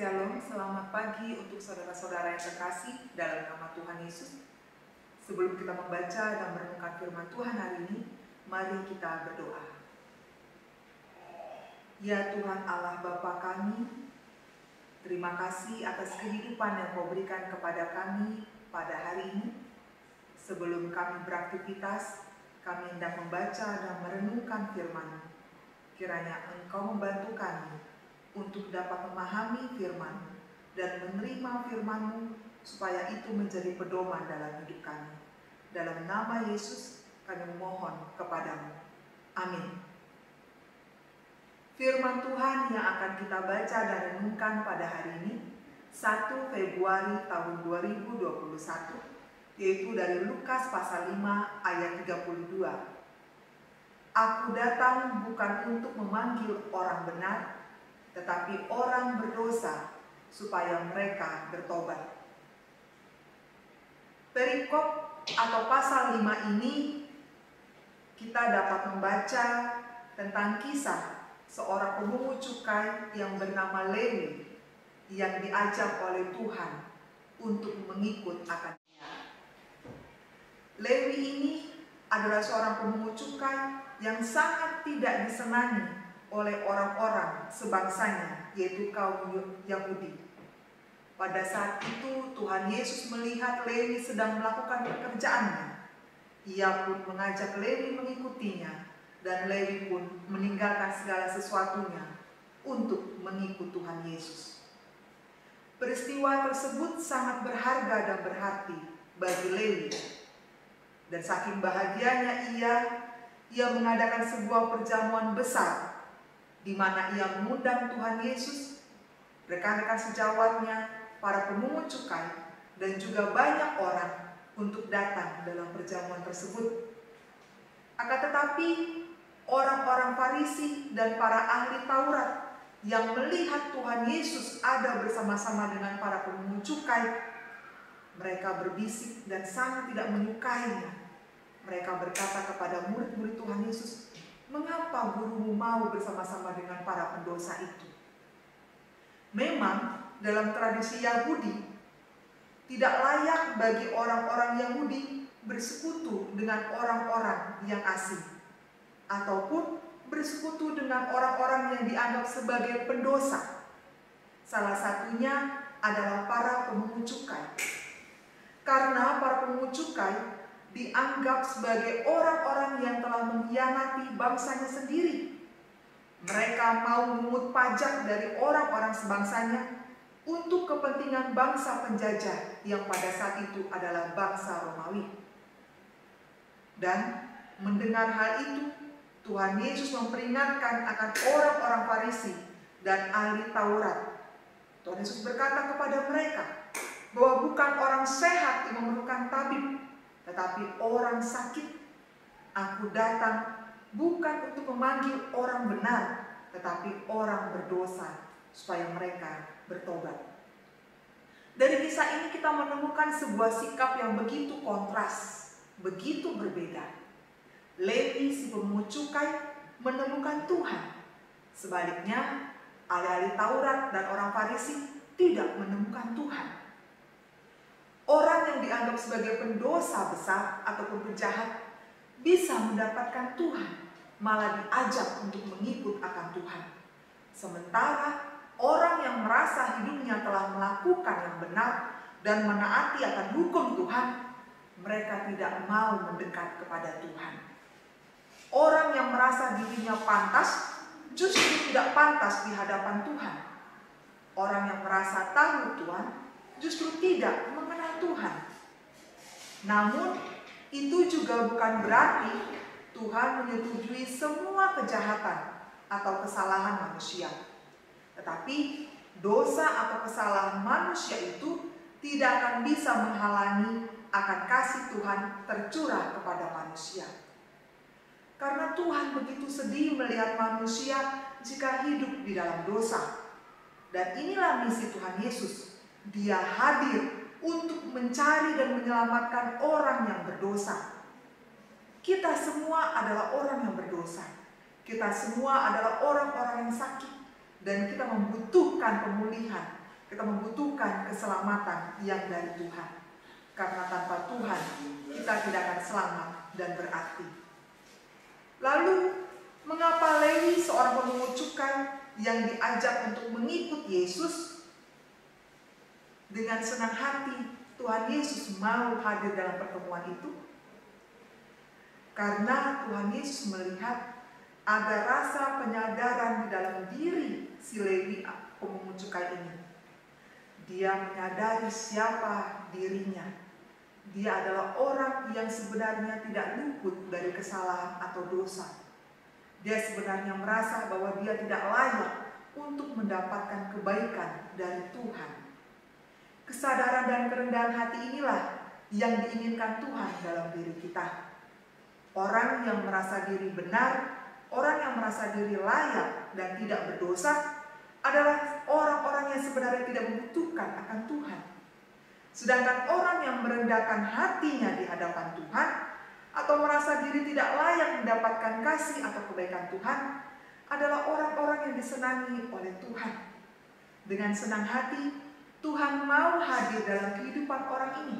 Shalom, selamat pagi untuk saudara-saudara yang terkasih dalam nama Tuhan Yesus. Sebelum kita membaca dan merenungkan firman Tuhan hari ini, mari kita berdoa. Ya Tuhan Allah Bapa kami, terima kasih atas kehidupan yang Kau berikan kepada kami pada hari ini. Sebelum kami beraktivitas, kami hendak membaca dan merenungkan firman-Mu. Kiranya Engkau membantu kami untuk dapat memahami firman dan menerima firman-Mu supaya itu menjadi pedoman dalam hidup kami. Dalam nama Yesus kami memohon kepadamu. Amin. Firman Tuhan yang akan kita baca dan renungkan pada hari ini 1 Februari tahun 2021, yaitu dari Lukas pasal 5 ayat 32. Aku datang bukan untuk memanggil orang benar, tetapi orang berdosa supaya mereka bertobat. Perikop atau pasal 5 ini kita dapat membaca tentang kisah seorang pemungut cukai yang bernama Lewi yang diajak oleh Tuhan untuk mengikut akan Dia. Lewi ini adalah seorang pemungut cukai yang sangat tidak disenangi oleh orang-orang sebangsanya, yaitu kaum Yahudi. Pada saat itu Tuhan Yesus melihat Lewi sedang melakukan pekerjaannya. Ia pun mengajak Lewi mengikutinya, dan Lewi pun meninggalkan segala sesuatunya untuk mengikut Tuhan Yesus. Peristiwa tersebut sangat berharga dan berarti bagi Lewi. Dan saking bahagianya ia mengadakan sebuah perjamuan besar di mana ia mengundang Tuhan Yesus, rekan-rekan sejawatnya, para pemungut cukai, dan juga banyak orang untuk datang dalam perjamuan tersebut. Akan tetapi, orang-orang Farisi dan para ahli Taurat yang melihat Tuhan Yesus ada bersama-sama dengan para pemungut cukai, mereka berbisik dan sangat tidak menyukainya. Mereka berkata kepada murid-murid Tuhan Yesus, "Mengapa gurumu mau bersama-sama dengan para pendosa itu?" Memang dalam tradisi Yahudi, tidak layak bagi orang-orang Yahudi bersekutu dengan orang-orang yang asing, ataupun bersekutu dengan orang-orang yang dianggap sebagai pendosa. Salah satunya adalah para pemungut cukai. Karena para pemungut cukai dianggap sebagai orang-orang yang telah mengkhianati bangsanya sendiri. Mereka mau memungut pajak dari orang-orang sebangsanya untuk kepentingan bangsa penjajah yang pada saat itu adalah bangsa Romawi. Dan mendengar hal itu, Tuhan Yesus memperingatkan akan orang-orang Farisi dan ahli Taurat. Tuhan Yesus berkata kepada mereka bahwa bukan orang sehat yang memerlukan tabib, tetapi orang sakit. Aku datang bukan untuk memanggil orang benar, tetapi orang berdosa, supaya mereka bertobat. Dari kisah ini kita menemukan sebuah sikap yang begitu kontras, begitu berbeda. Lewi si pemungut cukai menemukan Tuhan. Sebaliknya, ahli-ahli Taurat dan orang Farisi tidak menemukan Tuhan. Orang yang dianggap sebagai pendosa besar ataupun penjahat bisa mendapatkan Tuhan, malah diajak untuk mengikut akan Tuhan. Sementara orang yang merasa hidupnya telah melakukan yang benar dan menaati akan hukum Tuhan, mereka tidak mau mendekat kepada Tuhan. Orang yang merasa dirinya pantas justru tidak pantas di hadapan Tuhan. Orang yang merasa tahu Tuhan justru tidak mengenal Tuhan. Namun itu juga bukan berarti Tuhan menyetujui semua kejahatan atau kesalahan manusia. Tetapi dosa atau kesalahan manusia itu tidak akan bisa menghalangi akan kasih Tuhan tercurah kepada manusia. Karena Tuhan begitu sedih melihat manusia jika hidup di dalam dosa. Dan inilah misi Tuhan Yesus. Dia hadir untuk mencari dan menyelamatkan orang yang berdosa. Kita semua adalah orang yang berdosa. Kita semua adalah orang-orang yang sakit. Dan kita membutuhkan pemulihan. Kita membutuhkan keselamatan yang dari Tuhan. Karena tanpa Tuhan, kita tidak akan selamat dan berarti. Lalu, mengapa Lewi, seorang pemungut cukai yang diajak untuk mengikut Yesus, dengan senang hati Tuhan Yesus mau hadir dalam pertemuan itu? Karena Tuhan Yesus melihat ada rasa penyadaran di dalam diri si Lewi pemungut cukai ini. Dia menyadari siapa dirinya. Dia adalah orang yang sebenarnya tidak luput dari kesalahan atau dosa. Dia sebenarnya merasa bahwa dia tidak layak untuk mendapatkan kebaikan dari Tuhan. Kesadaran dan kerendahan hati inilah yang diinginkan Tuhan dalam diri kita. Orang yang merasa diri benar, orang yang merasa diri layak dan tidak berdosa adalah orang-orang yang sebenarnya tidak membutuhkan akan Tuhan. Sedangkan orang yang merendahkan hatinya di hadapan Tuhan atau merasa diri tidak layak mendapatkan kasih atau kebaikan Tuhan adalah orang-orang yang disenangi oleh Tuhan. Dengan senang hati, Tuhan mau hadir dalam kehidupan orang ini.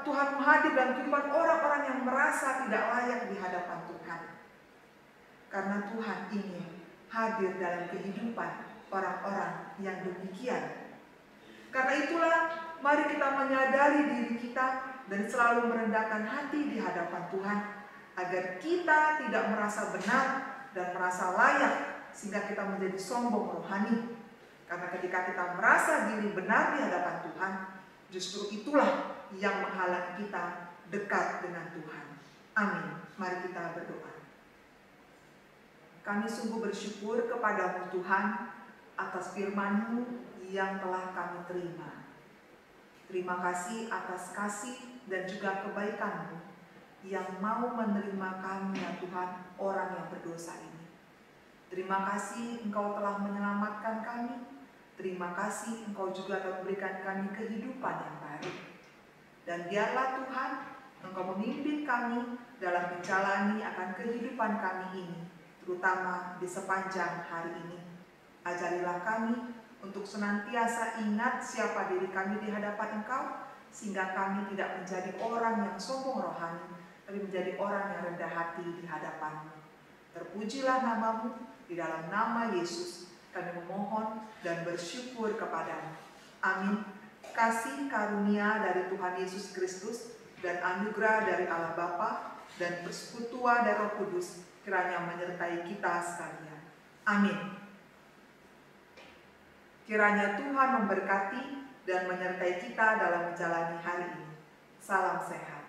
Tuhan mau hadir dalam kehidupan orang-orang yang merasa tidak layak di hadapan Tuhan. Karena Tuhan ingin hadir dalam kehidupan orang-orang yang demikian. Karena itulah, mari kita menyadari diri kita dan selalu merendahkan hati di hadapan Tuhan, agar kita tidak merasa benar dan merasa layak sehingga kita menjadi sombong rohani. Karena ketika kita merasa diri benar di hadapan Tuhan, justru itulah yang menghalangi kita dekat dengan Tuhan. Amin. Mari kita berdoa. Kami sungguh bersyukur kepada-Mu Tuhan atas firman-Mu yang telah kami terima. Terima kasih atas kasih dan juga kebaikan-Mu yang mau menerima kami ya Tuhan, orang yang berdosa ini. Terima kasih Engkau telah menyelamatkan kami. Terima kasih Engkau juga telah memberikan kami kehidupan yang baru. Dan biarlah Tuhan, Engkau memimpin kami dalam menjalani akan kehidupan kami ini, terutama di sepanjang hari ini. Ajarilah kami untuk senantiasa ingat siapa diri kami di hadapan Engkau, sehingga kami tidak menjadi orang yang sombong rohani, tapi menjadi orang yang rendah hati di hadapan-Mu. Terpujilah nama-Mu, di dalam nama Yesus kami memohon dan bersyukur kepada-Mu. Amin. Kasih karunia dari Tuhan Yesus Kristus dan anugerah dari Allah Bapa dan persekutuan dari Roh Kudus kiranya menyertai kita sekalian. Amin. Kiranya Tuhan memberkati dan menyertai kita dalam menjalani hari ini. Salam sehat.